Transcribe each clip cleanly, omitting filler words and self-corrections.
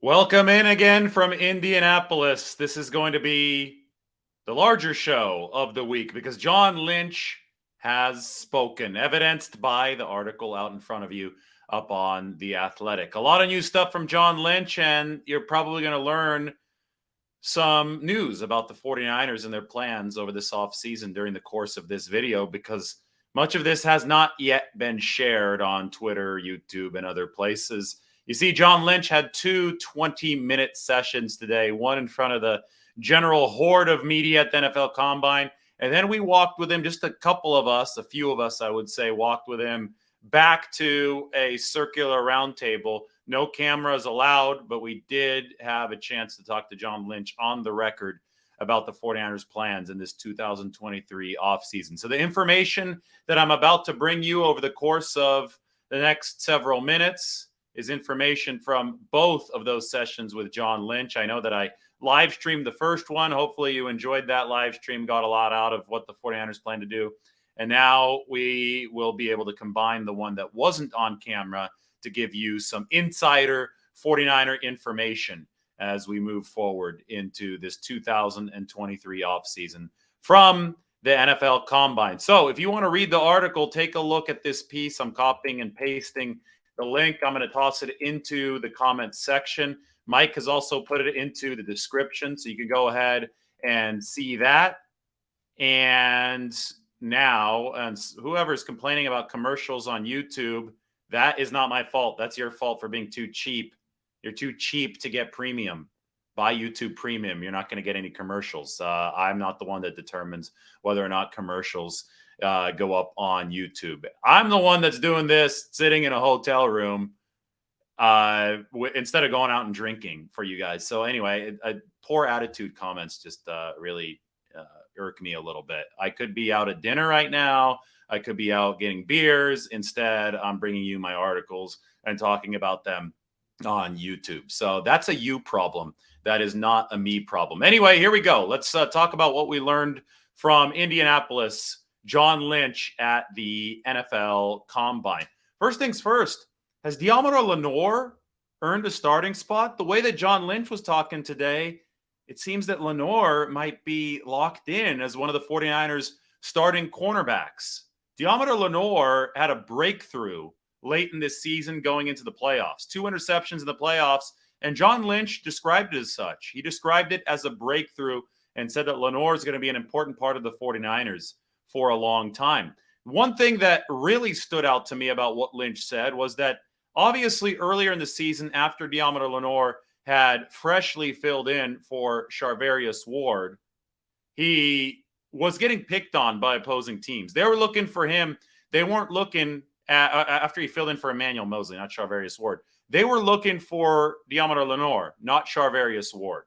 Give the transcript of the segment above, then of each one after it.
Welcome in again from Indianapolis. This is going to be the larger show of the week because John Lynch has spoken, evidenced by the article out in front of you up on The Athletic. A lot of new stuff from John Lynch, and you're probably going to learn some news about the 49ers and their plans over this offseason during the course of this video because much of this has not yet been shared on Twitter, YouTube, and other places. You see, John Lynch had two 20-minute sessions today, one in front of the general horde of media at the NFL Combine, and then we walked with him, just a couple of us, a few of us, I would say, walked with him back to a circular roundtable. No cameras allowed, but we did have a chance to talk to John Lynch on the record about the 49ers plans in this 2023 offseason. So the information that I'm about to bring you over the course of the next several minutes is information from both of those sessions with John Lynch. I know that I live streamed the first one. Hopefully you enjoyed that live stream, got a lot out of what the 49ers plan to do. And now we will be able to combine the one that wasn't on camera to give you some insider 49er information as we move forward into this 2023 offseason from the NFL Combine. So if you want to read the article, take a look at this piece. I'm copying and pasting the link. I'm going to toss it into the comments section. Mike has also put it into the description, so you can go ahead and see that. And now, and whoever's complaining about commercials on YouTube, that is not my fault. That's your fault for being too cheap. You're too cheap to get premium. Buy YouTube Premium. You're not going to get any commercials. I'm not the one that determines whether or not commercials go up on YouTube. I'm the one that's doing this sitting in a hotel room instead of going out and drinking for you guys. So anyway, poor attitude comments just really irk me a little bit. I could be out at dinner right now. I could be out getting beers. Instead, I'm bringing you my articles and talking about them on YouTube. So that's a you problem. That is not a me problem. Anyway, here we go. Let's talk about what we learned from Indianapolis, John Lynch at the NFL Combine. First things first, has Deommodore Lenoir earned a starting spot? The way that John Lynch was talking today, it seems that Lenoir might be locked in as one of the 49ers starting cornerbacks. Deommodore Lenoir had a breakthrough late in this season going into the playoffs. 2 interceptions in the playoffs, and John Lynch described it as such. He described it as a breakthrough and said that Lenoir is going to be an important part of the 49ers for a long time. One thing that really stood out to me about what Lynch said was that obviously earlier in the season, after Deommodore Lenoir had freshly filled in for Charvarius Ward, he was getting picked on by opposing teams. They were looking for him. They weren't looking after he filled in for Emmanuel Moseley, not Charvarius Ward. They were looking for Deommodore Lenoir, not Charvarius Ward.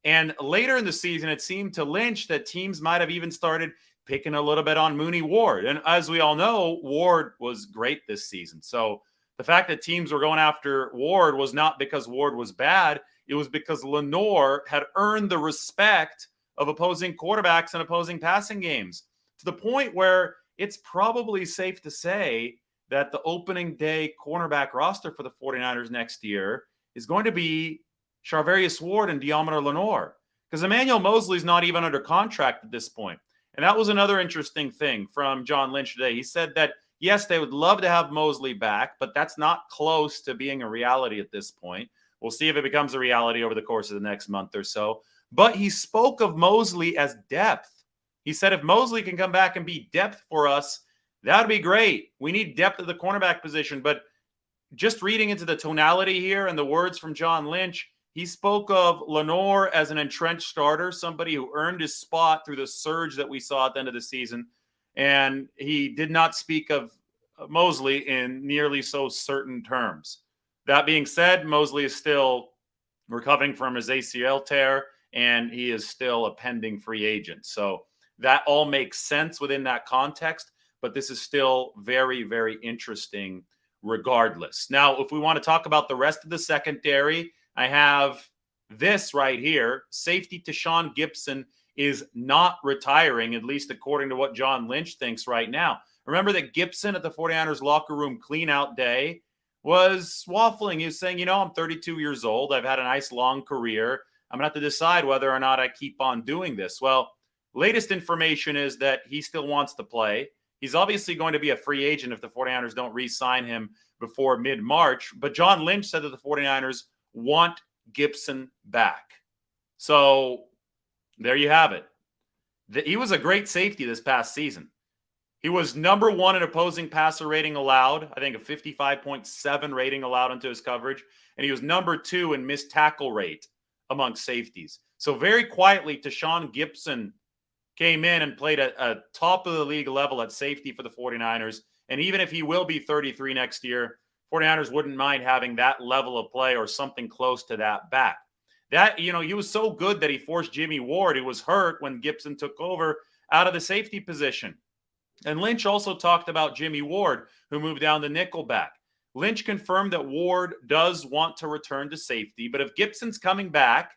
And later in the season, it seemed to Lynch that teams might have even started picking a little bit on Mooney Ward. And as we all know, Ward was great this season. So the fact that teams were going after Ward was not because Ward was bad. It was because Lenoir had earned the respect of opposing quarterbacks and opposing passing games, to the point where it's probably safe to say that the opening day cornerback roster for the 49ers next year is going to be Charvarius Ward and Deommodore Lenoir, because Emmanuel Moseley's not even under contract at this point. And that was another interesting thing from John Lynch today. He said that, yes, they would love to have Moseley back, but that's not close to being a reality at this point. We'll see if it becomes a reality over the course of the next month or so. But he spoke of Moseley as depth. He said if Moseley can come back and be depth for us, that would be great. We need depth at the cornerback position. But just reading into the tonality here and the words from John Lynch, he spoke of Lenoir as an entrenched starter, somebody who earned his spot through the surge that we saw at the end of the season. And he did not speak of Moseley in nearly so certain terms. That being said, Moseley is still recovering from his ACL tear, and he is still a pending free agent. So that all makes sense within that context, but this is still very, very interesting regardless. Now, if we want to talk about the rest of the secondary, I have this right here. Safety Tashaun Gipson is not retiring, at least according to what John Lynch thinks right now. Remember that Gipson at the 49ers locker room clean-out day was waffling. He was saying, I'm 32 years old. I've had a nice long career. I'm going to have to decide whether or not I keep on doing this. Well, latest information is that he still wants to play. He's obviously going to be a free agent if the 49ers don't re-sign him before mid-March. But John Lynch said that the 49ers want Gibson back. So there you have it. He was a great safety this past season. He was number one in opposing passer rating allowed. I think a 55.7 rating allowed into his coverage. And he was number two in missed tackle rate amongst safeties. So very quietly, Tashaun Gibson came in and played at a top of the league level at safety for the 49ers. And even if he will be 33 next year, 49ers wouldn't mind having that level of play or something close to that back. That, he was so good that he forced Jimmy Ward, who was hurt when Gibson took over, out of the safety position. And Lynch also talked about Jimmy Ward, who moved down to nickelback. Lynch confirmed that Ward does want to return to safety, but if Gibson's coming back,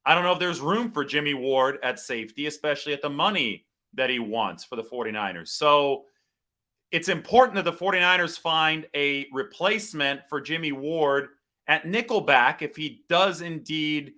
I don't know if there's room for Jimmy Ward at safety, especially at the money that he wants for the 49ers. So it's important that the 49ers find a replacement for Jimmy Ward at nickelback if he does indeed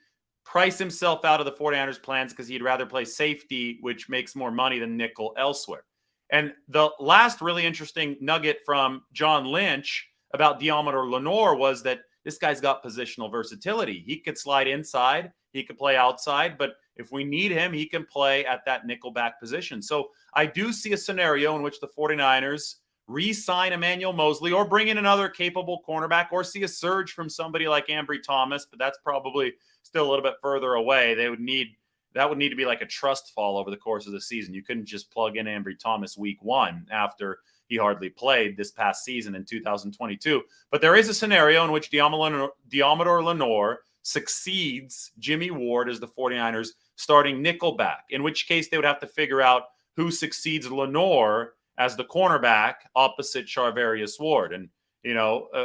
price himself out of the 49ers plans because he'd rather play safety, which makes more money than nickel elsewhere. And the last really interesting nugget from John Lynch about Deommodore Lenoir was that this guy's got positional versatility. He could slide inside, he could play outside, but if we need him, he can play at that nickelback position. So I do see a scenario in which the 49ers re-sign Emmanuel Moseley or bring in another capable cornerback or see a surge from somebody like Ambry Thomas, but that's probably still a little bit further away. That would need to be like a trust fall over the course of the season. You couldn't just plug in Ambry Thomas week one after he hardly played this past season in 2022. But there is a scenario in which Deommodore Lenoir succeeds Jimmy Ward as the 49ers starting nickelback, in which case they would have to figure out who succeeds Lenoir as the cornerback opposite Charvarius Ward. And,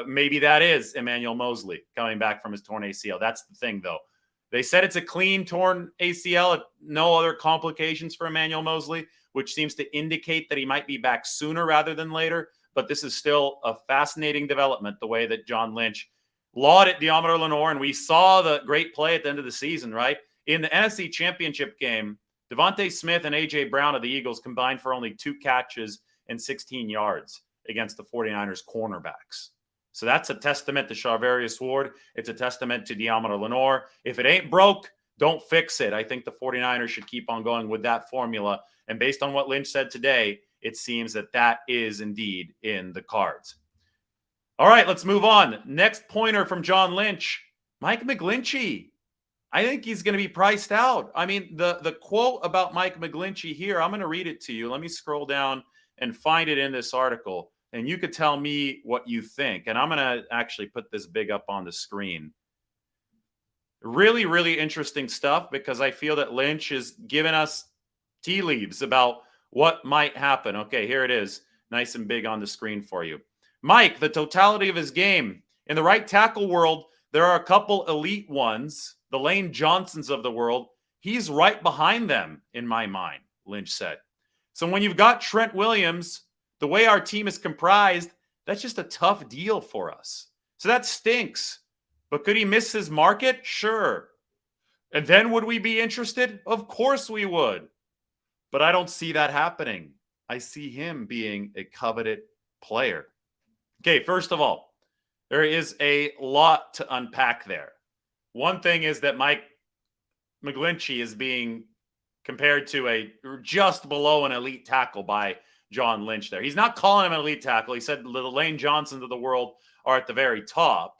maybe that is Emmanuel Moseley coming back from his torn ACL. That's the thing, though. They said it's a clean torn ACL, no other complications for Emmanuel Moseley, which seems to indicate that he might be back sooner rather than later. But this is still a fascinating development, the way that John Lynch lauded Deommodore Lenoir. And we saw the great play at the end of the season, right? In the NFC Championship game, Devontae Smith and A.J. Brown of the Eagles combined for only 2 catches and 16 yards against the 49ers cornerbacks. So that's a testament to Charvarius Ward. It's a testament to Deommodore Lenoir. If it ain't broke, don't fix it. I think the 49ers should keep on going with that formula. And based on what Lynch said today, it seems that that is indeed in the cards. All right, let's move on. Next pointer from John Lynch, Mike McGlinchey. I think he's going to be priced out. I mean, the quote about Mike McGlinchey here, I'm going to read it to you. Let me scroll down and find it in this article. And you could tell me what you think. And I'm going to actually put this big up on the screen. Really, really interesting stuff because I feel that Lynch is giving us tea leaves about what might happen. Okay, here it is. Nice and big on the screen for you. Mike, the totality of his game. In the right tackle world, there are a couple elite ones, the Lane Johnsons of the world. He's right behind them, in my mind, Lynch said. So when you've got Trent Williams, the way our team is comprised, that's just a tough deal for us. So that stinks. But could he miss his market? Sure. And then would we be interested? Of course we would. But I don't see that happening. I see him being a coveted player. Okay, first of all, there is a lot to unpack there. One thing is that Mike McGlinchey is being compared to a just below an elite tackle by John Lynch there. He's not calling him an elite tackle. He said the Lane Johnsons of the world are at the very top,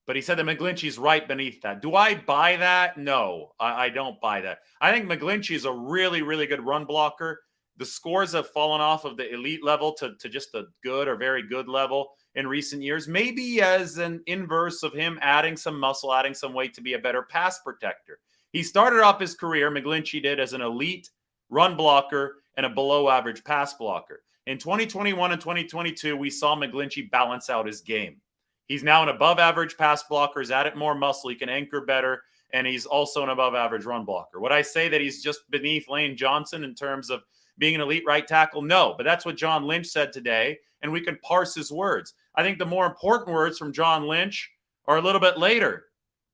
but he said that McGlinchey's right beneath that. Do I buy that? No, I don't buy that. I think McGlinchey is a really, really good run blocker. The scores have fallen off of the elite level to just a good or very good level in recent years, maybe as an inverse of him adding some muscle, adding some weight to be a better pass protector. He started off his career, McGlinchey did, as an elite run blocker and a below average pass blocker. In 2021 and 2022, we saw McGlinchey balance out his game. He's now an above average pass blocker. He's added more muscle. He can anchor better. And he's also an above average run blocker. Would I say that he's just beneath Lane Johnson in terms of being an elite right tackle? No, but that's what John Lynch said today. And we can parse his words. I think the more important words from John Lynch are a little bit later.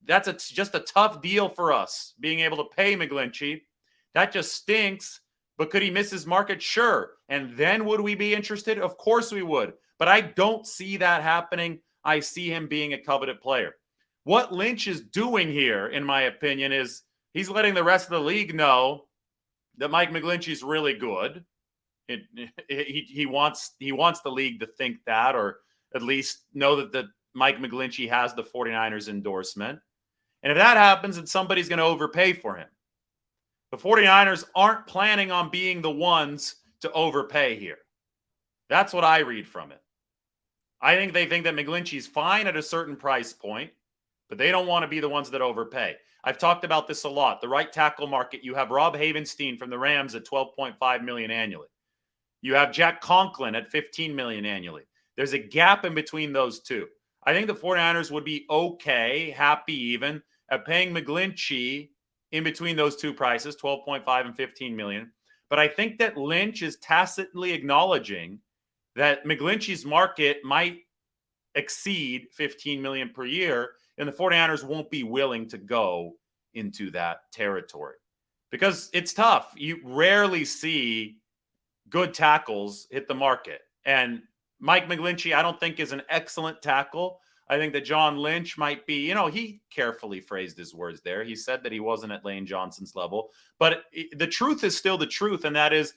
That's just a tough deal for us, being able to pay McGlinchey. That just stinks. But could he miss his market? Sure. And then would we be interested? Of course we would. But I don't see that happening. I see him being a coveted player. What Lynch is doing here, in my opinion, is he's letting the rest of the league know that Mike McGlinchey is really good. He wants the league to think that, or at least know that Mike McGlinchey has the 49ers endorsement. And if that happens, then somebody's going to overpay for him. The 49ers aren't planning on being the ones to overpay here. That's what I read from it. I think they think that McGlinchey's fine at a certain price point, but they don't want to be the ones that overpay. I've talked about this a lot. The right tackle market, you have Rob Havenstein from the Rams at $12.5 million annually. You have Jack Conklin at $15 million annually. There's a gap in between those two. I think the 49ers would be okay, happy even, at paying McGlinchey in between those two prices, 12.5 and 15 million. But I think that Lynch is tacitly acknowledging that McGlinchey's market might exceed 15 million per year, and the 49ers won't be willing to go into that territory because it's tough. You rarely see good tackles hit the market. And Mike McGlinchey, I don't think, is an excellent tackle. I think that John Lynch might be, he carefully phrased his words there. He said that he wasn't at Lane Johnson's level. But the truth is still the truth, and that is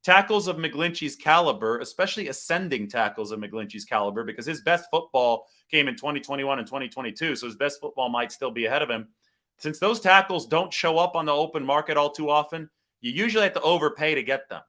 tackles of McGlinchey's caliber, especially ascending tackles of McGlinchey's caliber, because his best football came in 2021 and 2022, so his best football might still be ahead of him. Since those tackles don't show up on the open market all too often, you usually have to overpay to get them.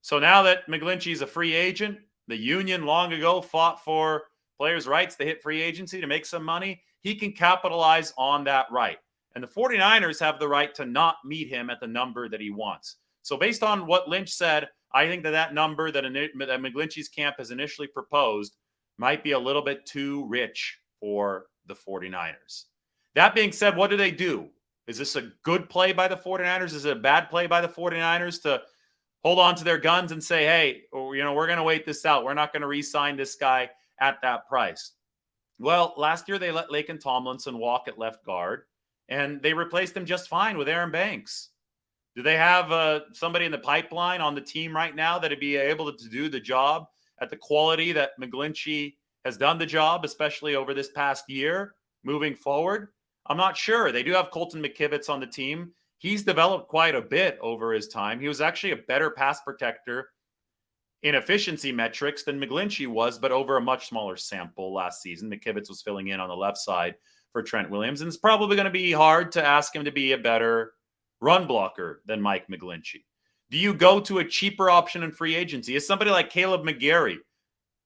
So now that McGlinchey's a free agent, the union long ago fought for players' rights to hit free agency to make some money. He can capitalize on that right. And the 49ers have the right to not meet him at the number that he wants. So based on what Lynch said, I think that number that McGlinchey's camp has initially proposed might be a little bit too rich for the 49ers. That being said, what do? Is this a good play by the 49ers? Is it a bad play by the 49ers to hold on to their guns and say, hey, we're going to wait this out. We're not going to re-sign this guy at that price? Well, last year they let Laken Tomlinson walk at left guard, and they replaced him just fine with Aaron Banks. Do they have somebody in the pipeline on the team right now that would be able to do the job at the quality that McGlinchey has done the job, especially over this past year moving forward? I'm not sure. They do have Colton McKivitz on the team. He's developed quite a bit over his time. He was actually a better pass protector in efficiency metrics than McGlinchey was, but over a much smaller sample last season. McKivitz was filling in on the left side for Trent Williams, and it's probably going to be hard to ask him to be a better run blocker than Mike McGlinchey. Do you go to a cheaper option in free agency? Is somebody like Caleb McGarry,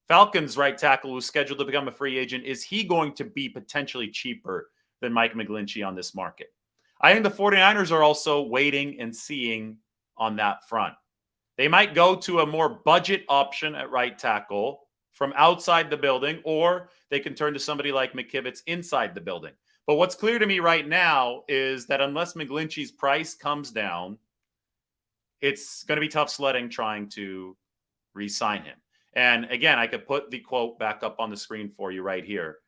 Falcons right tackle, who's scheduled to become a free agent, is he going to be potentially cheaper than Mike McGlinchey on this market? I think the 49ers are also waiting and seeing on that front. They might go to a more budget option at right tackle from outside the building, or they can turn to somebody like McKivitz inside the building. But what's clear to me right now is that unless McGlinchey's price comes down, it's going to be tough sledding trying to re-sign him. And again, I could put the quote back up on the screen for you right here.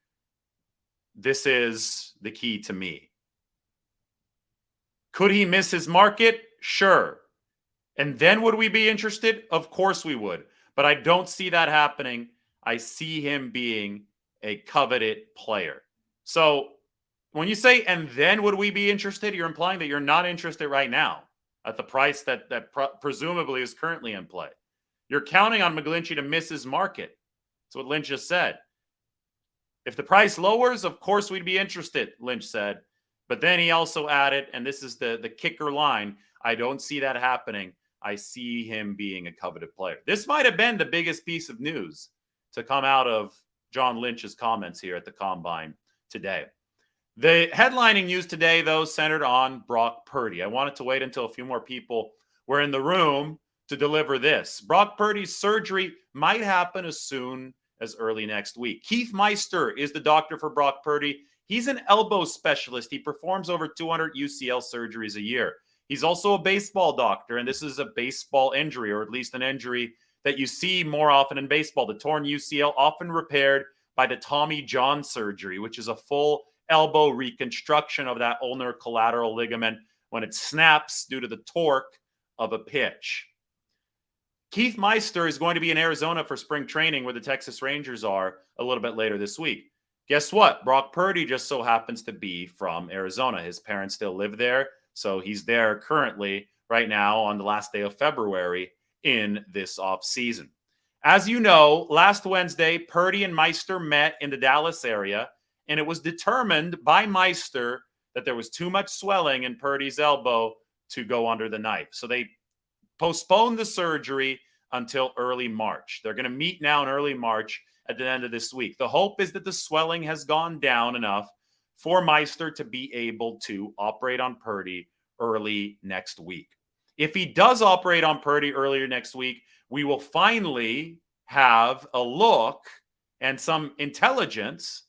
This is the key to me. Could he miss his market? Sure. And then would we be interested? Of course we would. But I don't see that happening. I see him being a coveted player. So when you say, and then would we be interested, you're implying that you're not interested right now at the price that presumably is currently in play. You're counting on McGlinchey to miss his market. That's what Lynch just said. If the price lowers, of course we'd be interested, Lynch said. But then he also added, and this is the kicker line, I don't see that happening. I see him being a coveted player. This might have been the biggest piece of news to come out of John Lynch's comments here at the Combine today. The headlining news today, though, centered on Brock Purdy. I wanted to wait until a few more people were in the room to deliver this. Brock Purdy's surgery might happen as soon as early next week. Keith Meister is the doctor for Brock Purdy. He's an elbow specialist. He performs over 200 UCL surgeries a year. He's also a baseball doctor, and this is a baseball injury, or at least an injury that you see more often in baseball. The torn UCL, often repaired by the Tommy John surgery, which is a full elbow reconstruction of that ulnar collateral ligament when it snaps due to the torque of a pitch. Keith Meister is going to be in Arizona for spring training, where the Texas Rangers are, a little bit later this week. Guess what? Brock Purdy just so happens to be from Arizona. His parents still live there, so he's there currently right now on the last day of February in this offseason. As you know, last Wednesday, Purdy and Meister met in the Dallas area, and it was determined by Meister that there was too much swelling in Purdy's elbow to go under the knife. So they postponed the surgery until early March. They're going to meet now in early March at the end of this week. The hope is that the swelling has gone down enough for Meister to be able to operate on Purdy early next week. If he does operate on Purdy earlier next week, we will finally have a look and some intelligence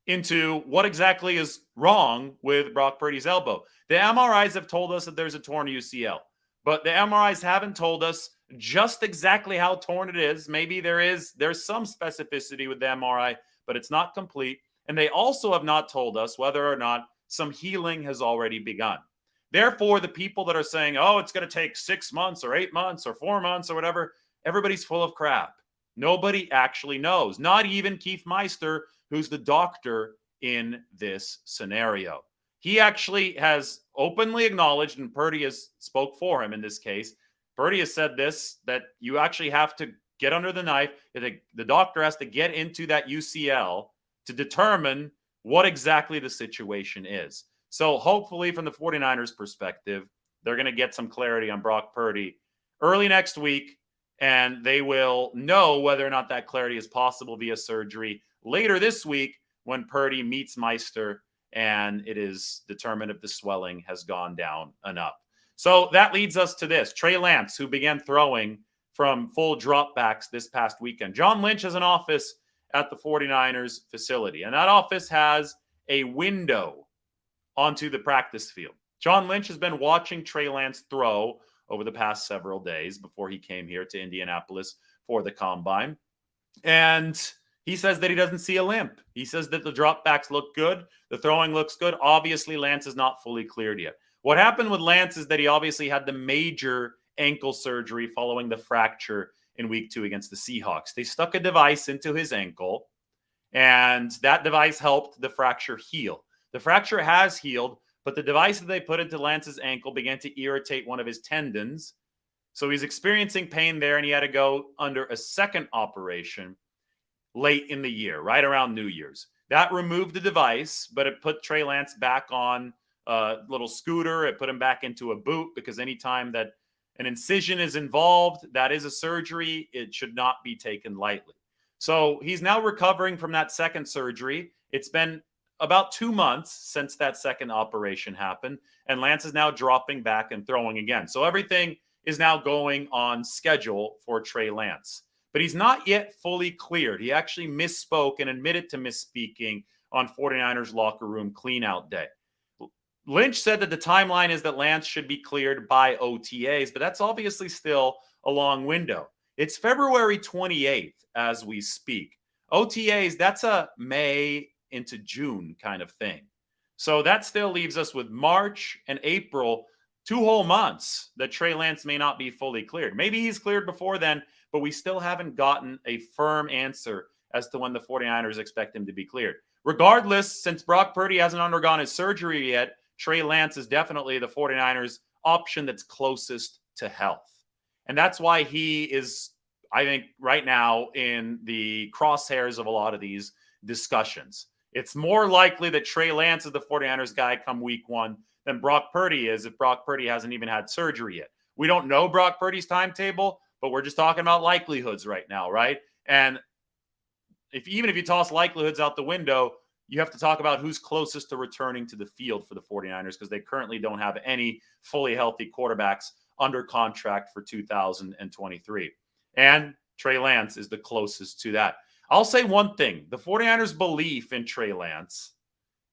into what exactly is wrong with Brock Purdy's elbow. The MRIs have told us that there's a torn UCL, but the MRIs haven't told us just exactly how torn it is. Maybe there's some specificity with the MRI, but it's not complete. And they also have not told us whether or not some healing has already begun. Therefore, the people that are saying, oh, it's going to take 6 months or 8 months or 4 months or whatever, everybody's full of crap. Nobody actually knows, not even Keith Meister, who's the doctor in this scenario. He actually has openly acknowledged, and Purdy has spoke for him in this case. Purdy has said this, that you actually have to get under the knife. The doctor has to get into that UCL to determine what exactly the situation is. So hopefully from the 49ers perspective, they're going to get some clarity on Brock Purdy early next week, and they will know whether or not that clarity is possible via surgery later this week when Purdy meets Meister and it is determined if the swelling has gone down enough. So that leads us to this. Trey Lance, who began throwing from full dropbacks this past weekend. John Lynch has an office at the 49ers facility, and that office has a window onto the practice field. John Lynch has been watching Trey Lance throw over the past several days before he came here to Indianapolis for the combine. And he says that he doesn't see a limp. He says that the dropbacks look good. The throwing looks good. Obviously, Lance is not fully cleared yet. What happened with Lance is that he obviously had the major ankle surgery following the fracture in week 2 against the Seahawks. They stuck a device into his ankle, and that device helped the fracture heal. The fracture has healed, but the device that they put into Lance's ankle began to irritate one of his tendons. So he's experiencing pain there, and he had to go under a second operation late in the year, right around New Year's. That removed the device, but it put Trey Lance back on a little scooter. It put him back into a boot, because anytime that an incision is involved, that is a surgery. It should not be taken lightly. So he's now recovering from that second surgery. It's been about 2 months since that second operation happened, and Lance is now dropping back and throwing again. So everything is now going on schedule for Trey Lance. But he's not yet fully cleared. He actually misspoke and admitted to misspeaking on 49ers locker room cleanout day. Lynch said that the timeline is that Lance should be cleared by OTAs, but that's obviously still a long window. It's February 28th as we speak. OTAs, that's a May into June kind of thing. So that still leaves us with March and April, 2 whole months that Trey Lance may not be fully cleared. Maybe he's cleared before then, but we still haven't gotten a firm answer as to when the 49ers expect him to be cleared. Regardless, since Brock Purdy hasn't undergone his surgery yet, Trey Lance is definitely the 49ers option that's closest to health. And that's why he is, I think, right now in the crosshairs of a lot of these discussions. It's more likely that Trey Lance is the 49ers guy come week 1 than Brock Purdy is if Brock Purdy hasn't even had surgery yet. We don't know Brock Purdy's timetable, but we're just talking about likelihoods right now, right? And even if you toss likelihoods out the window, you have to talk about who's closest to returning to the field for the 49ers, because they currently don't have any fully healthy quarterbacks under contract for 2023. And Trey Lance is the closest to that. I'll say one thing. The 49ers' belief in Trey Lance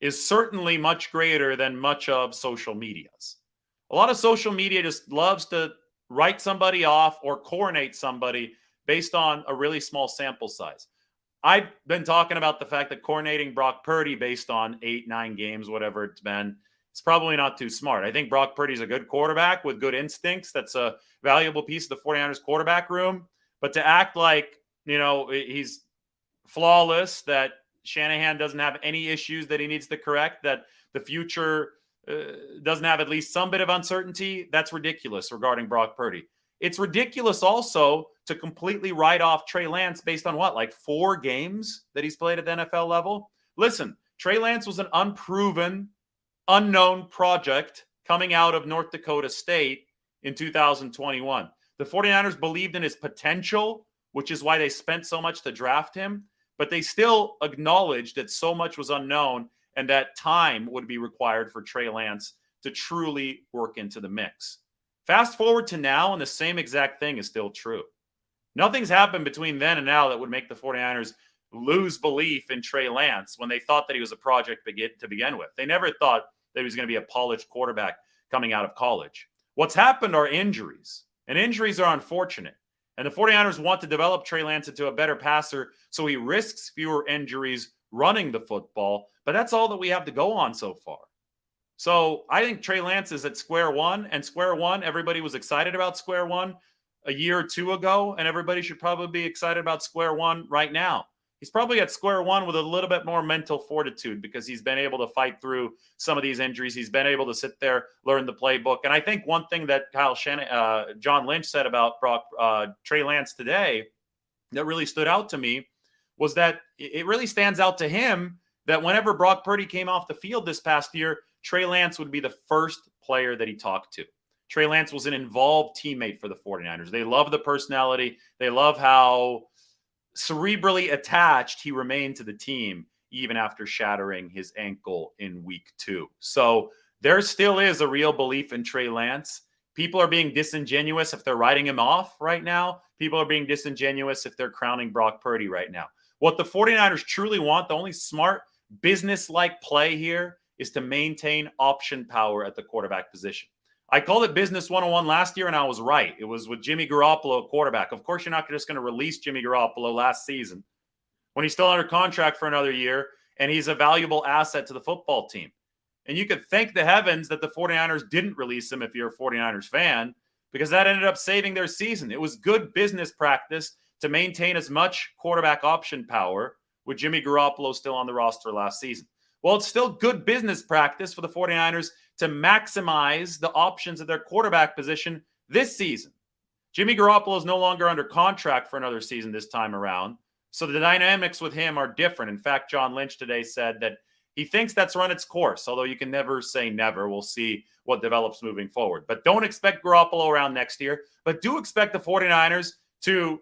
is certainly much greater than much of social media's. A lot of social media just loves to write somebody off or coronate somebody based on a really small sample size. I've been talking about the fact that coordinating Brock Purdy based on 8, 9 games, whatever it's been, it's probably not too smart. I think Brock Purdy's a good quarterback with good instincts. That's a valuable piece of the 49ers quarterback room. But to act like, he's flawless, that Shanahan doesn't have any issues that he needs to correct, that the future doesn't have at least some bit of uncertainty, that's ridiculous regarding Brock Purdy. It's ridiculous also to completely write off Trey Lance based on what, like 4 games that he's played at the NFL level? Listen, Trey Lance was an unproven, unknown project coming out of North Dakota State in 2021. The 49ers believed in his potential, which is why they spent so much to draft him, but they still acknowledged that so much was unknown and that time would be required for Trey Lance to truly work into the mix. Fast forward to now, and the same exact thing is still true. Nothing's happened between then and now that would make the 49ers lose belief in Trey Lance when they thought that he was a project to begin with. They never thought that he was going to be a polished quarterback coming out of college. What's happened are injuries, and injuries are unfortunate. And the 49ers want to develop Trey Lance into a better passer so he risks fewer injuries running the football, but that's all that we have to go on so far. So I think Trey Lance is at square one, and square one, everybody was excited about square one a year or 2 ago, and everybody should probably be excited about square one right now. He's probably at square one with a little bit more mental fortitude because he's been able to fight through some of these injuries. He's been able to sit there, learn the playbook. And I think one thing that John Lynch said about Trey Lance today that really stood out to me was that it really stands out to him that whenever Brock Purdy came off the field this past year, Trey Lance would be the first player that he talked to. Trey Lance was an involved teammate for the 49ers. They love the personality. They love how cerebrally attached he remained to the team even after shattering his ankle in week 2. So there still is a real belief in Trey Lance. People are being disingenuous if they're writing him off right now. People are being disingenuous if they're crowning Brock Purdy right now. What the 49ers truly want, the only smart business-like play here, is to maintain option power at the quarterback position. I called it business 101 last year, and I was right. It was with Jimmy Garoppolo at quarterback. Of course, you're not just going to release Jimmy Garoppolo last season when he's still under contract for another year, and he's a valuable asset to the football team. And you could thank the heavens that the 49ers didn't release him if you're a 49ers fan, because that ended up saving their season. It was good business practice to maintain as much quarterback option power with Jimmy Garoppolo still on the roster last season. Well, it's still good business practice for the 49ers to maximize the options at their quarterback position this season. Jimmy Garoppolo is no longer under contract for another season this time around, so the dynamics with him are different. In fact, John Lynch today said that he thinks that's run its course, although you can never say never. We'll see what develops moving forward. But don't expect Garoppolo around next year, but do expect the 49ers to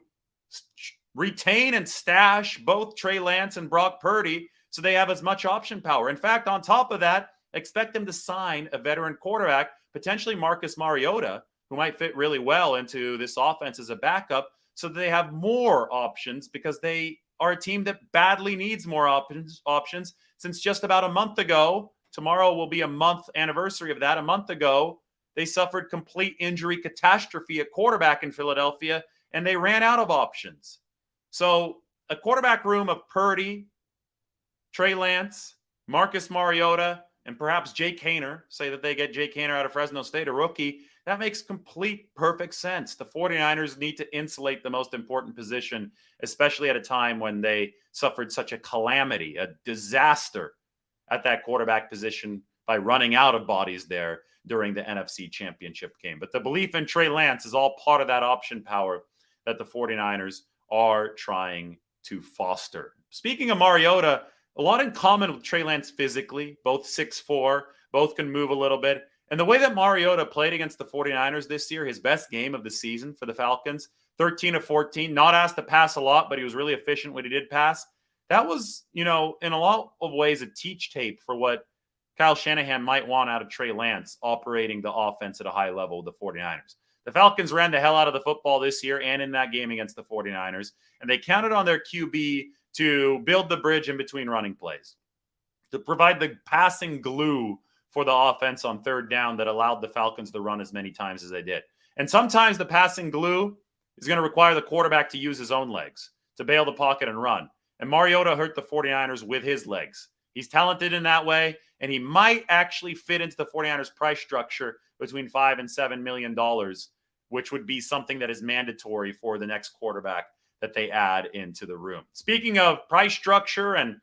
retain and stash both Trey Lance and Brock Purdy so they have as much option power. In fact, on top of that, expect them to sign a veteran quarterback, potentially Marcus Mariota, who might fit really well into this offense as a backup, so that they have more options, because they are a team that badly needs more options since just about a month ago, tomorrow will be a month anniversary of that. A month ago, they suffered complete injury catastrophe at quarterback in Philadelphia, and they ran out of options. So a quarterback room of Purdy, Trey Lance, Marcus Mariota, and perhaps Jake Haener, say that they get Jake Haener out of Fresno State, a rookie, that makes complete, perfect sense. The 49ers need to insulate the most important position, especially at a time when they suffered such a calamity, a disaster at that quarterback position by running out of bodies there during the NFC Championship game. But the belief in Trey Lance is all part of that option power that the 49ers are trying to foster. Speaking of Mariota, a lot in common with Trey Lance physically, both 6'4", both can move a little bit. And the way that Mariota played against the 49ers this year, his best game of the season for the Falcons, 13 of 14, not asked to pass a lot, but he was really efficient when he did pass. That was, in a lot of ways, a teach tape for what Kyle Shanahan might want out of Trey Lance operating the offense at a high level with the 49ers. The Falcons ran the hell out of the football this year and in that game against the 49ers, and they counted on their QB to build the bridge in between running plays, to provide the passing glue for the offense on third down that allowed the Falcons to run as many times as they did. And sometimes the passing glue is going to require the quarterback to use his own legs, to bail the pocket and run. And Mariota hurt the 49ers with his legs. He's talented in that way, and he might actually fit into the 49ers price structure between $5 and $7 million, which would be something that is mandatory for the next quarterback that they add into the room. Speaking of price structure and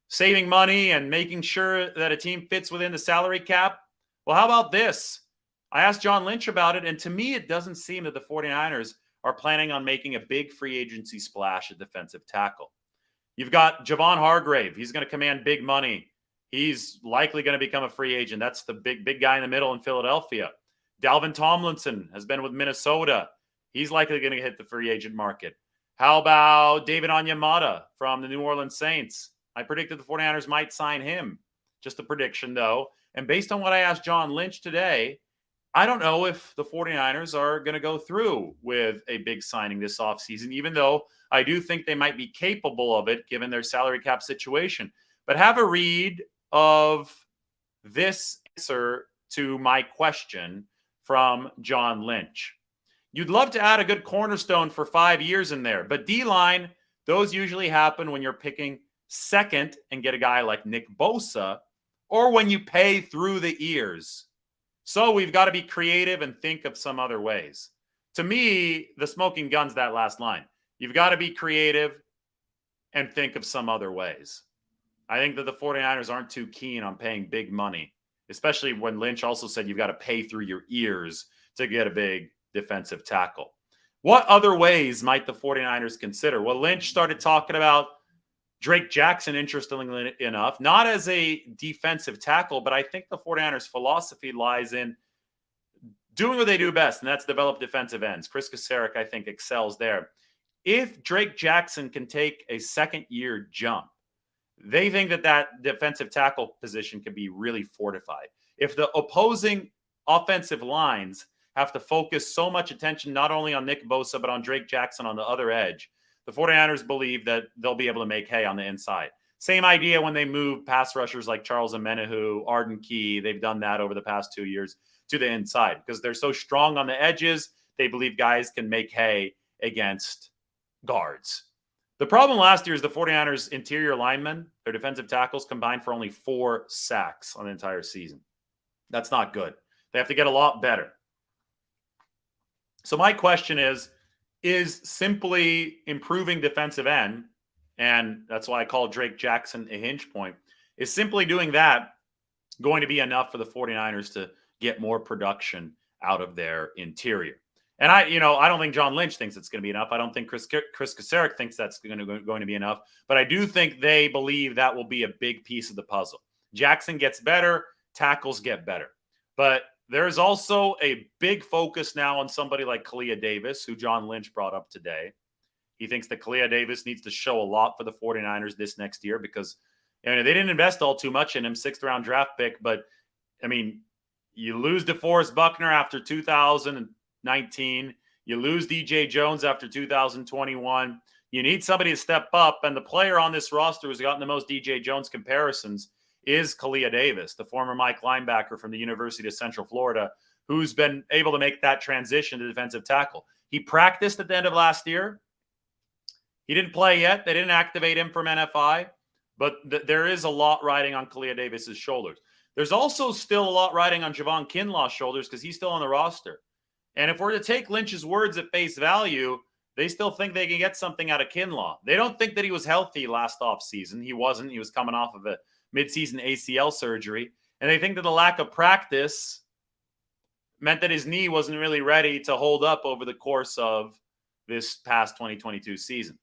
saving money and making sure that a team fits within the salary cap, well, how about this? I asked John Lynch about it, and to me, it doesn't seem that the 49ers are planning on making a big free agency splash at defensive tackle. You've got Javon Hargrave. He's going to command big money. He's likely going to become a free agent. That's the big guy in the middle in Philadelphia. Dalvin Tomlinson has been with Minnesota. He's likely going to hit the free agent market. How about David Onyemata from the New Orleans Saints? I predicted the 49ers might sign him. Just a prediction, though. And based on what I asked John Lynch today, I don't know if the 49ers are going to go through with a big signing this offseason, even though I do think they might be capable of it given their salary cap situation. But have a read of this answer to my question from John Lynch. You'd love to add a good cornerstone for 5 years in there, but D-line, those usually happen when you're picking second and get a guy like Nick Bosa, or when you pay through the ears. So we've got to be creative and think of some other ways. To me, the smoking gun's that last line. You've got to be creative and think of some other ways. I think that the 49ers aren't too keen on paying big money, especially when Lynch also said you've got to pay through your ears to get a big defensive tackle. What other ways might the 49ers consider? Well, Lynch started talking about Drake Jackson, interestingly enough, not as a defensive tackle, but I think the 49ers' philosophy lies in doing what they do best, and that's develop defensive ends. Chris Kasarik, I think, excels there. If Drake Jackson can take a second-year jump, they think that defensive tackle position can be really fortified. If the opposing offensive lines have to focus so much attention not only on Nick Bosa, but on Drake Jackson on the other edge, the 49ers believe that they'll be able to make hay on the inside. Same idea when they move pass rushers like Charles Omenihu, Arden Key. They've done that over the past 2 years to the inside because they're so strong on the edges. They believe guys can make hay against guards. The problem last year is the 49ers interior linemen, their defensive tackles combined for only 4 sacks on the entire season. That's not good. They have to get a lot better. So my question is simply improving defensive end, and that's why I call Drake Jackson a hinge point, is simply doing that going to be enough for the 49ers to get more production out of their interior? And I don't think John Lynch thinks it's going to be enough. I don't think Chris Kasarik thinks that's going to be enough. But I do think they believe that will be a big piece of the puzzle. Jackson gets better, tackles get better. But there is also a big focus now on somebody like Kalia Davis, who John Lynch brought up today. He thinks that Kalia Davis needs to show a lot for the 49ers this next year because they didn't invest all too much in him, 6th-round draft pick. But, you lose DeForest Buckner after 2019. You lose DJ Jones after 2021. You need somebody to step up, and the player on this roster who's gotten the most DJ Jones comparisons is Kalia Davis, the former Mike linebacker from the University of Central Florida, who's been able to make that transition to defensive tackle. He practiced at the end of last year. He didn't play yet. They didn't activate him from NFI, but there is a lot riding on Kalia Davis's shoulders. There's also still a lot riding on Javon Kinlaw's shoulders because he's still on the roster. And if we're to take Lynch's words at face value, they still think they can get something out of Kinlaw. They don't think that he was healthy last offseason. He wasn't. He was coming off of a midseason ACL surgery. And they think that the lack of practice meant that his knee wasn't really ready to hold up over the course of this past 2022 season.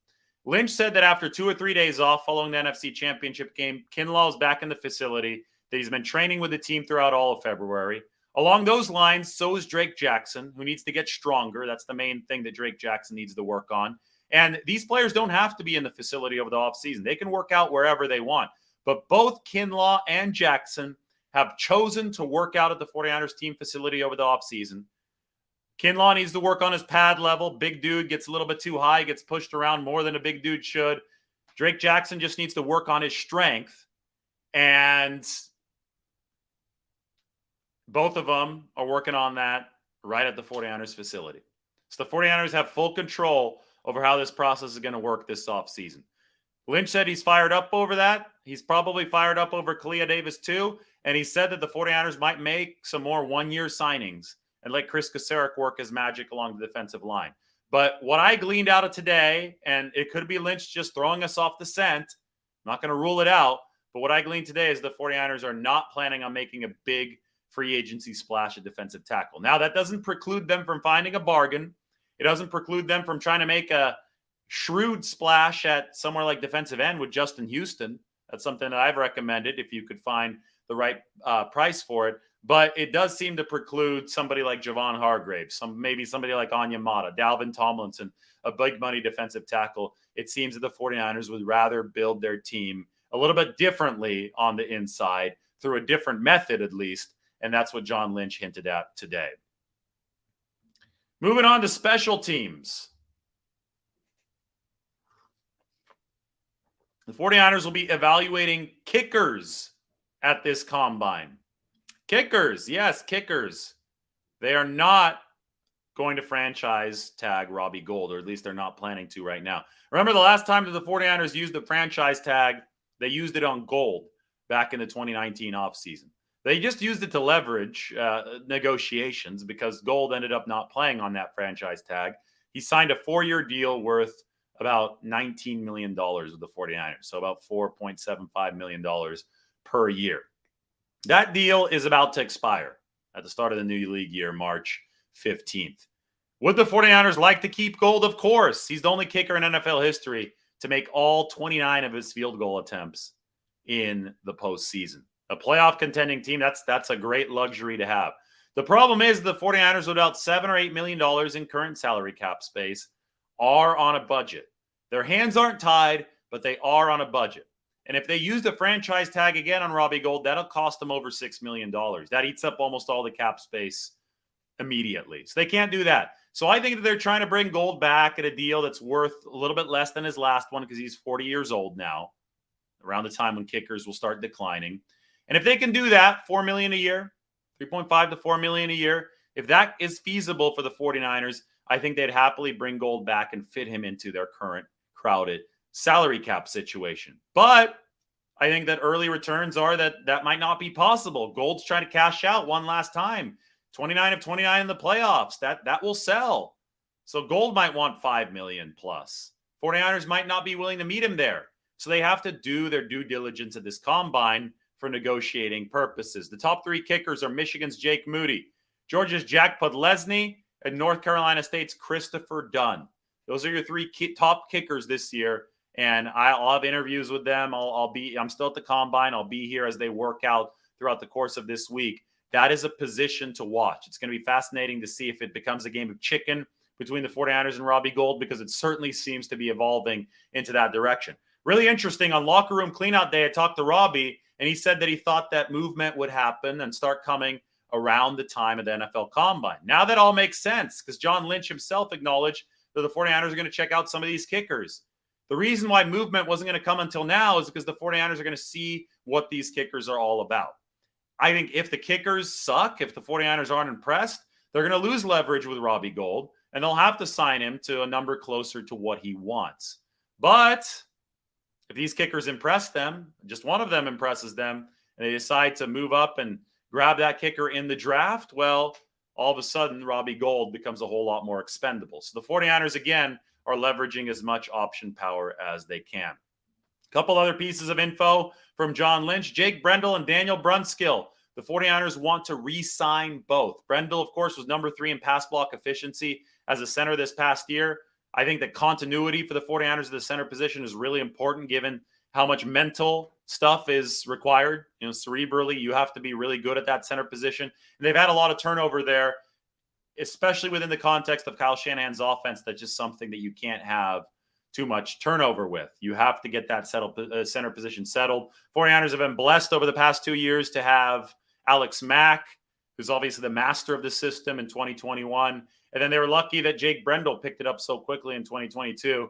Lynch said that after 2 or 3 days off following the NFC Championship game, Kinlaw is back in the facility, that he's been training with the team throughout all of February. Along those lines, so is Drake Jackson, who needs to get stronger. That's the main thing that Drake Jackson needs to work on. And these players don't have to be in the facility over the offseason. They can work out wherever they want. But both Kinlaw and Jackson have chosen to work out at the 49ers team facility over the offseason. Kinlaw needs to work on his pad level. Big dude gets a little bit too high, gets pushed around more than a big dude should. Drake Jackson just needs to work on his strength. And both of them are working on that right at the 49ers facility. So the 49ers have full control over how this process is going to work this offseason. Lynch said he's fired up over that. He's probably fired up over Kalia Davis too. And he said that the 49ers might make some more one-year signings and let Chris Kasarik work his magic along the defensive line. But what I gleaned out of today, and it could be Lynch just throwing us off the scent, I'm not going to rule it out, but what I gleaned today is the 49ers are not planning on making a big free agency splash at defensive tackle. Now, that doesn't preclude them from finding a bargain. It doesn't preclude them from trying to make a shrewd splash at somewhere like defensive end with Justin Houston. That's something that I've recommended if you could find the right price for it. But it does seem to preclude somebody like Javon Hargrave, maybe somebody like Onyemata, Dalvin Tomlinson, a big money defensive tackle. It seems that the 49ers would rather build their team a little bit differently on the inside through a different method at least. And that's what John Lynch hinted at today. Moving on to special teams. The 49ers will be evaluating kickers at this combine. Kickers, yes, kickers. They are not going to franchise tag Robbie Gould, or at least they're not planning to right now. Remember the last time that the 49ers used the franchise tag, they used it on Gould back in the 2019 offseason. They just used it to leverage negotiations because Gould ended up not playing on that franchise tag. He signed a 4-year deal worth about $19 million with the 49ers, so about $4.75 million per year. That deal is about to expire at the start of the new league year, March 15th. Would the 49ers like to keep Gould? Of course. He's the only kicker in NFL history to make all 29 of his field goal attempts in the postseason. A playoff contending team, that's a great luxury to have. The problem is the 49ers, without $7 or $8 million in current salary cap space, are on a budget. Their hands aren't tied, but they are on a budget. And if they use the franchise tag again on Robbie Gould, that'll cost them over $6 million. That eats up almost all the cap space immediately. So they can't do that. So I think that they're trying to bring Gould back at a deal that's worth a little bit less than his last one because he's 40 years old now, around the time when kickers will start declining. And if they can do that, $4 million a year, 3.5 to $4 million a year, if that is feasible for the 49ers, I think they'd happily bring Gould back and fit him into their current crowded salary cap situation. But I think that early returns are that might not be possible. Gould's trying to cash out one last time. 29 of 29 in the playoffs. That will sell. So Gould might want $5 million plus. 49ers might not be willing to meet him there. So they have to do their due diligence at this combine for negotiating purposes. The top 3 kickers are Michigan's Jake Moody, Georgia's Jack Podlesny, and North Carolina State's Christopher Dunn. Those are your 3 top kickers this year. And I'll have interviews with them. I'm still at the combine. I'll be here as they work out throughout the course of this week. That is a position to watch. It's going to be fascinating to see if it becomes a game of chicken between the 49ers and Robbie Gould, because it certainly seems to be evolving into that direction. Really interesting. On Locker Room Cleanout Day, I talked to Robbie, and he said that he thought that movement would happen and start coming around the time of the NFL Combine. Now that all makes sense, because John Lynch himself acknowledged that the 49ers are going to check out some of these kickers. The reason why movement wasn't going to come until now is because the 49ers are going to see what these kickers are all about. I think if the kickers suck, if the 49ers aren't impressed, they're going to lose leverage with Robbie Gould, and they'll have to sign him to a number closer to what he wants. But if these kickers impress them, just one of them impresses them, and they decide to move up and grab that kicker in the draft, well, all of a sudden, Robbie Gould becomes a whole lot more expendable. So the 49ers, again, are leveraging as much option power as they can. A couple other pieces of info from John Lynch. Jake Brendel and Daniel Brunskill. The 49ers want to re-sign both. Brendel, of course, was number 3 in pass block efficiency as a center this past year. I think that continuity for the 49ers at the center position is really important given how much mental stuff is required. Cerebrally, you have to be really good at that center position. And they've had a lot of turnover there, especially within the context of Kyle Shanahan's offense. That's just something that you can't have too much turnover with. You have to get that center position settled. 49ers have been blessed over the past 2 years to have Alex Mack, who's obviously the master of the system in 2021. And then they were lucky that Jake Brendel picked it up so quickly in 2022.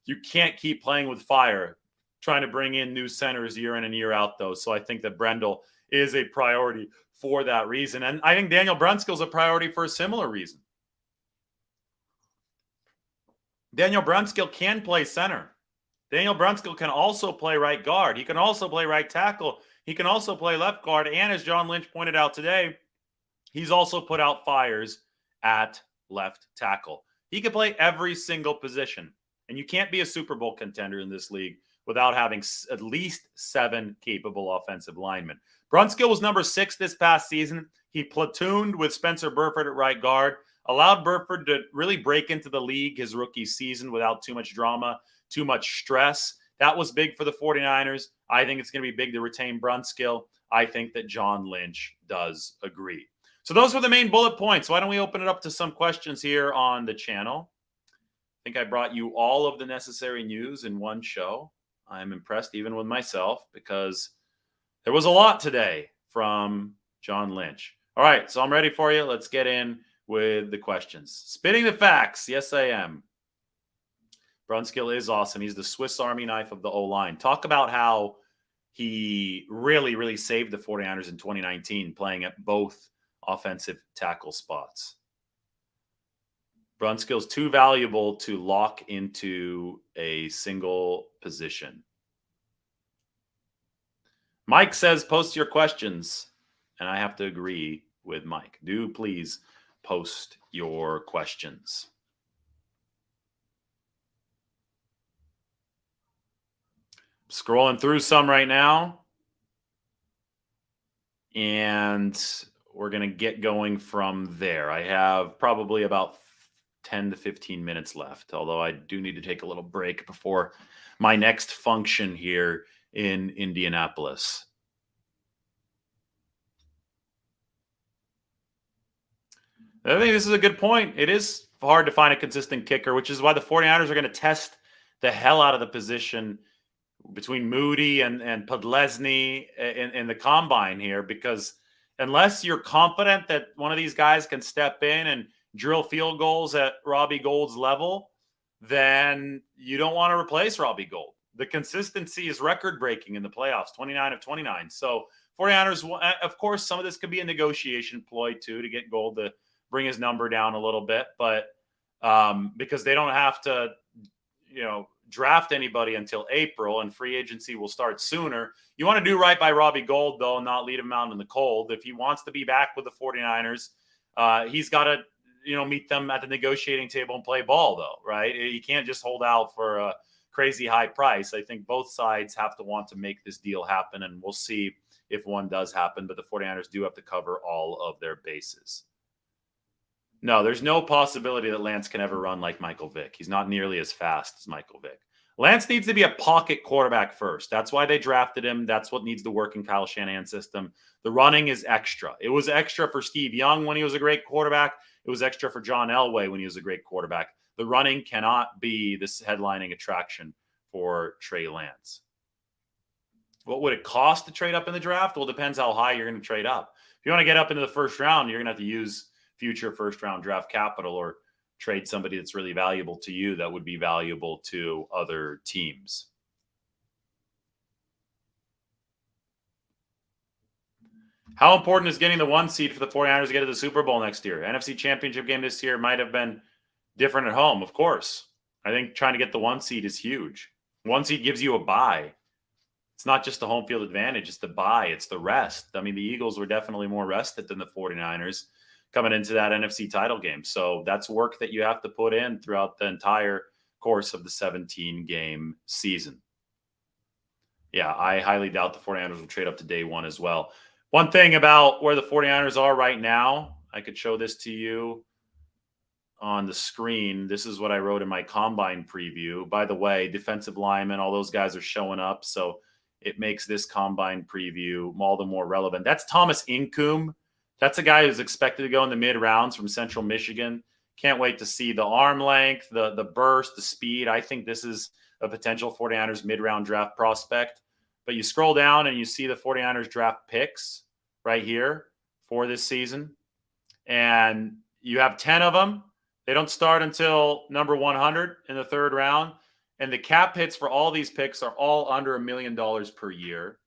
You can't keep playing with fire, trying to bring in new centers year in and year out, though. So I think that Brendel is a priority for that reason. And I think Daniel Brunskill is a priority for a similar reason. Daniel Brunskill can play center. Daniel Brunskill can also play right guard. He can also play right tackle. He can also play left guard. And as John Lynch pointed out today, he's also put out fires at left tackle. He can play every single position. And you can't be a Super Bowl contender in this league without having at least 7 capable offensive linemen. Brunskill was number 6 this past season. He platooned with Spencer Burford at right guard, allowed Burford to really break into the league his rookie season without too much drama, too much stress. That was big for the 49ers. I think it's going to be big to retain Brunskill. I think that John Lynch does agree. So those were the main bullet points. Why don't we open it up to some questions here on the channel? I think I brought you all of the necessary news in one show. I'm impressed even with myself because there was a lot today from John Lynch. All right, so I'm ready for you. Let's get in with the questions. Spitting the facts. Yes, I am. Brunskill is awesome. He's the Swiss Army knife of the O-line. Talk about how he really, really saved the 49ers in 2019 playing at both offensive tackle spots. Brunskill's too valuable to lock into a single position. Mike says, post your questions. And I have to agree with Mike. Do please post your questions. Scrolling through some right now. And we're going to get going from there. I have probably about 10 to 15 minutes left, although I do need to take a little break before my next function here in Indianapolis. I think this is a good point. It is hard to find a consistent kicker, which is why the 49ers are going to test the hell out of the position between Moody and Podlesny in the combine here, because unless you're confident that one of these guys can step in and drill field goals at Robbie Gould's level, then you don't want to replace Robbie Gould. The consistency is record-breaking in the playoffs, 29 of 29. So 49ers, of course, some of this could be a negotiation ploy, too, to get Gould to bring his number down a little bit. But because they don't have to, draft anybody until April, and free agency will start sooner. You want to do right by Robbie Gould, though, and not leave him out in the cold. If he wants to be back with the 49ers, he's got to, meet them at the negotiating table and play ball, though, right? He can't just hold out for a crazy high price. I think both sides have to want to make this deal happen, and we'll see if one does happen, but the 49ers do have to cover all of their bases. No, there's no possibility that Lance can ever run like Michael Vick. He's not nearly as fast as Michael Vick. Lance needs to be a pocket quarterback first. That's why they drafted him. That's what needs to work in Kyle Shanahan's system. The running is extra. It was extra for Steve Young when he was a great quarterback. It was extra for John Elway when he was a great quarterback. The running cannot be this headlining attraction for Trey Lance. What would it cost to trade up in the draft? Well, it depends how high you're going to trade up. If you want to get up into the first round, you're going to have to use future first-round draft capital or trade somebody that's really valuable to you that would be valuable to other teams. How important is getting the 1 seed for the 49ers to get to the Super Bowl next year? NFC Championship game this year might have been different at home, of course. I think trying to get the 1 seed is huge. 1 seed gives you a bye. It's not just the home field advantage. It's the bye. It's the rest. I mean, the Eagles were definitely more rested than the 49ers coming into that NFC title game. So that's work that you have to put in throughout the entire course of the 17-game season. Yeah, I highly doubt the 49ers will trade up to day 1 as well. One thing about where the 49ers are right now, I could show this to you on the screen. This is what I wrote in my combine preview. By the way, defensive linemen, all those guys are showing up. So it makes this combine preview all the more relevant. That's Thomas Incoom. That's a guy who's expected to go in the mid-rounds from Central Michigan. Can't wait to see the arm length, the burst, the speed. I think this is a potential 49ers mid-round draft prospect. But you scroll down and you see the 49ers draft picks right here for this season. And you have 10 of them. They don't start until number 100 in the 3rd round. And the cap hits for all these picks are all under $1 million per year.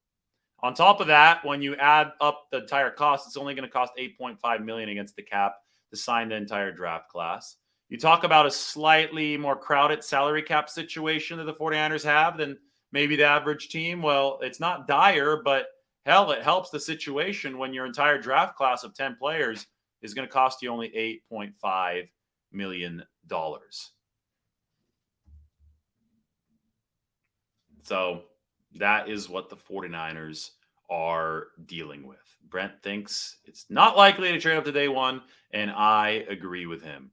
On top of that, when you add up the entire cost, it's only going to cost $8.5 million against the cap to sign the entire draft class. You talk about a slightly more crowded salary cap situation that the 49ers have than maybe the average team. Well, it's not dire, but hell, it helps the situation when your entire draft class of 10 players is going to cost you only $8.5 million. So that is what the 49ers are dealing with. Brent thinks it's not likely to trade up to day one, and I agree with him.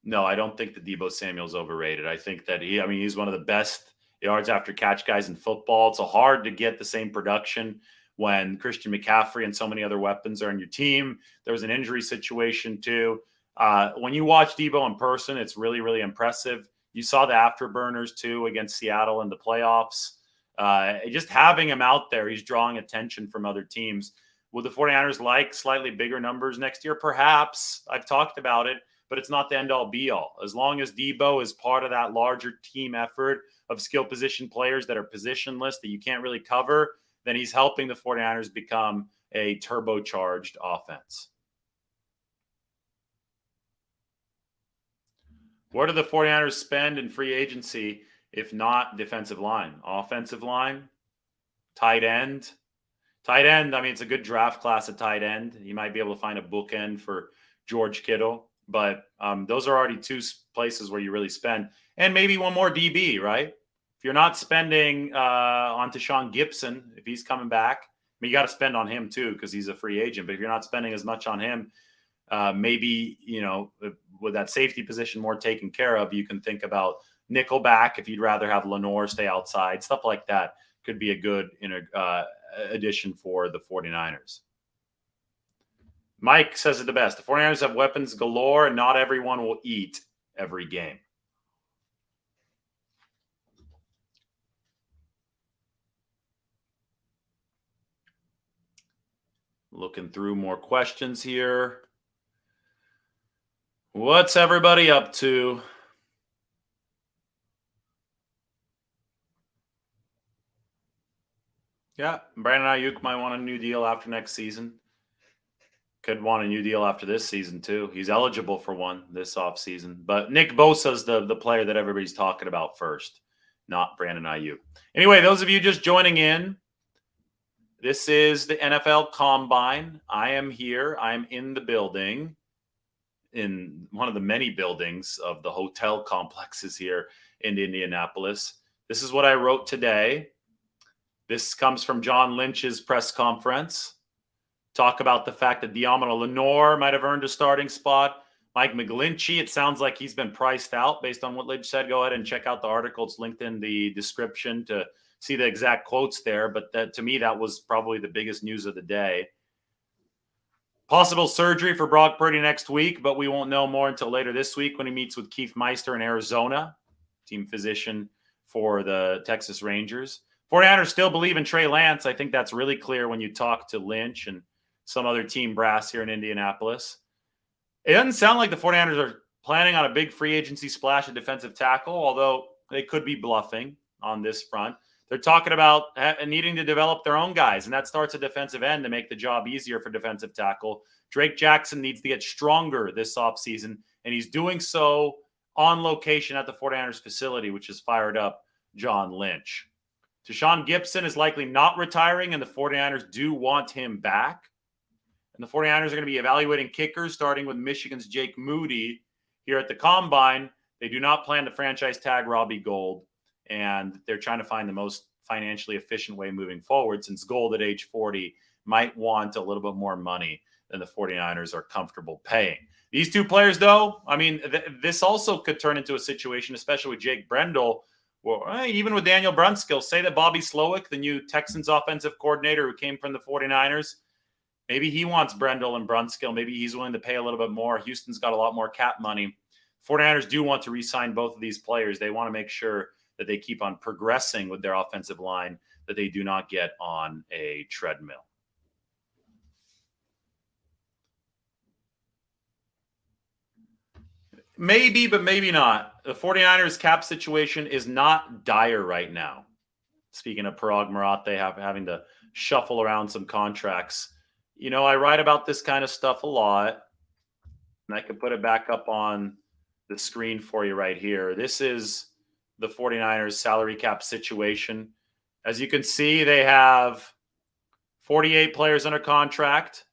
No, I don't think that Deebo Samuel's overrated. I think that he's one of the best yards after catch guys in football. It's hard to get the same production when Christian McCaffrey and so many other weapons are on your team. There was an injury situation too. When you watch Deebo in person, it's really, really impressive. You saw the afterburners too against Seattle in the playoffs. Just having him out there, he's drawing attention from other teams. Will the 49ers like slightly bigger numbers next year? Perhaps. I've talked about it, but it's not the end-all be-all. As long as Deebo is part of that larger team effort of skill position players that are positionless that you can't really cover, then he's helping the 49ers become a turbocharged offense. Where do the 49ers spend in free agency if not defensive line? Offensive line? Tight end? Tight end, it's a good draft class at tight end. You might be able to find a bookend for George Kittle, but those are already two places where you really spend. And maybe one more DB, right? If you're not spending on Tashawn Gibson, if he's coming back, you got to spend on him too because he's a free agent. But if you're not spending as much on him, maybe, with that safety position more taken care of, you can think about nickelback if you'd rather have Lenore stay outside. Stuff like that could be a good addition for the 49ers. Mike says it the best. The 49ers have weapons galore, and not everyone will eat every game. Looking through more questions here. What's everybody up to? Yeah, Brandon Ayuk might want a new deal after next season. Could want a new deal after this season, too. He's eligible for one this offseason. But Nick Bosa's the player that everybody's talking about first, not Brandon Ayuk. Anyway, those of you just joining in, this is the NFL Combine. I am here. I'm in the building, in one of the many buildings of the hotel complexes here in Indianapolis. This is what I wrote today. This comes from John Lynch's press conference. Talk about the fact that Diamond Lenore might have earned a starting spot. Mike McGlinchey, it sounds like he's been priced out based on what Lynch said. Go ahead and check out the article. It's linked in the description to see the exact quotes there. But to me, that was probably the biggest news of the day. Possible surgery for Brock Purdy next week, but we won't know more until later this week when he meets with Keith Meister in Arizona, team physician for the Texas Rangers. 49ers still believe in Trey Lance. I think that's really clear when you talk to Lynch and some other team brass here in Indianapolis. It doesn't sound like the 49ers are planning on a big free agency splash at defensive tackle, although they could be bluffing on this front. They're talking about needing to develop their own guys, and that starts at defensive end to make the job easier for defensive tackle. Drake Jackson needs to get stronger this offseason, and he's doing so on location at the 49ers facility, which has fired up John Lynch. Tashawn Gibson is likely not retiring, and the 49ers do want him back. And the 49ers are going to be evaluating kickers, starting with Michigan's Jake Moody here at the Combine. They do not plan to franchise tag Robbie Gould, and they're trying to find the most financially efficient way moving forward, since Gould at age 40 might want a little bit more money than the 49ers are comfortable paying. These two players, though, this also could turn into a situation, especially with Jake Brendel, or even with Daniel Brunskill. Say that Bobby Slowick, the new Texans offensive coordinator who came from the 49ers, maybe he wants Brendel and Brunskill. Maybe he's willing to pay a little bit more. Houston's got a lot more cap money. 49ers do want to re-sign both of these players. They want to make sure that they keep on progressing with their offensive line, that they do not get on a treadmill. Maybe, but maybe not. The 49ers cap situation is not dire right now. Speaking of Parag Marathe having to shuffle around some contracts. I write about this kind of stuff a lot. And I can put it back up on the screen for you right here. This is the 49ers salary cap situation. As you can see, they have 48 players under contract.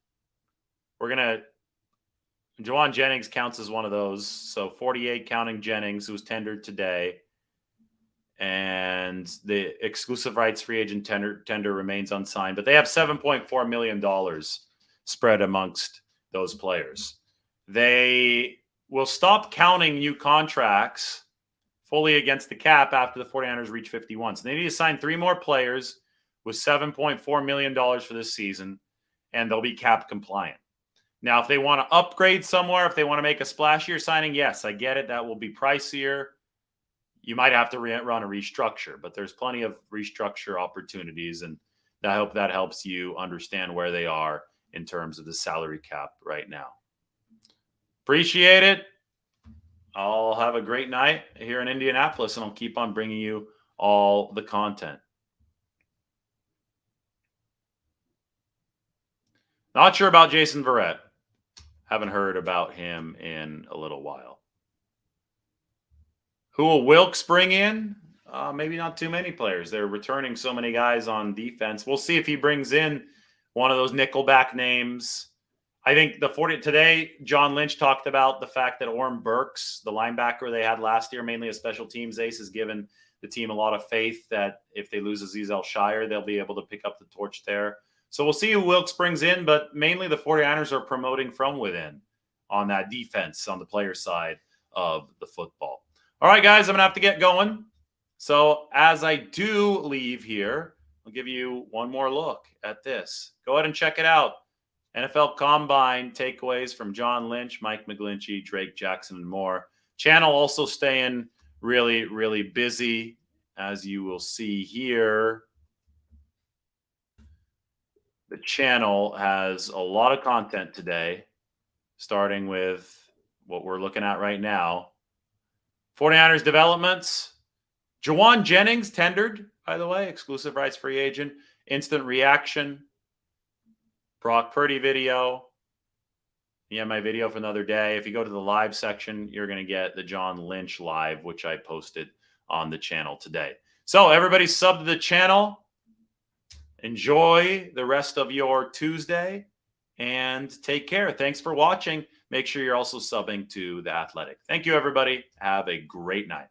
Juwan Jennings counts as one of those. So 48 counting Jennings, who's tendered today. And the exclusive rights free agent tender remains unsigned. But they have $7.4 million spread amongst those players. They will stop counting new contracts fully against the cap after the 49ers reach 51. So they need to sign 3 more players with $7.4 million for this season, and they'll be cap compliant. Now, if they want to upgrade somewhere, if they want to make a splashier signing, yes, I get it. That will be pricier. You might have to run a restructure, but there's plenty of restructure opportunities, and I hope that helps you understand where they are in terms of the salary cap right now. Appreciate it. I'll have a great night here in Indianapolis, and I'll keep on bringing you all the content. Not sure about Jason Verrett. Haven't heard about him in a little while. Who will Wilkes bring in? Maybe not too many players. They're returning so many guys on defense. We'll see if he brings in one of those nickelback names. I think today, John Lynch talked about the fact that Orm Burks, the linebacker they had last year, mainly a special teams ace, has given the team a lot of faith that if they lose Azeez Al-Shire, they'll be able to pick up the torch there. So we'll see who Wilkes brings in, but mainly the 49ers are promoting from within on that defense on the player side of the football. All right, guys, I'm going to have to get going. So as I do leave here, I'll give you one more look at this. Go ahead and check it out. NFL Combine takeaways from John Lynch, Mike McGlinchey, Drake Jackson, and more. Channel also staying really, really busy, as you will see here. The channel has a lot of content today, starting with what we're looking at right now. 49ers developments. Juwan Jennings tendered, by the way, exclusive rights free agent. Instant reaction. Brock Purdy video. Yeah, my video for another day. If you go to the live section, you're going to get the John Lynch live, which I posted on the channel today. So everybody sub to the channel. Enjoy the rest of your Tuesday and take care. Thanks for watching. Make sure you're also subbing to The Athletic. Thank you, everybody. Have a great night.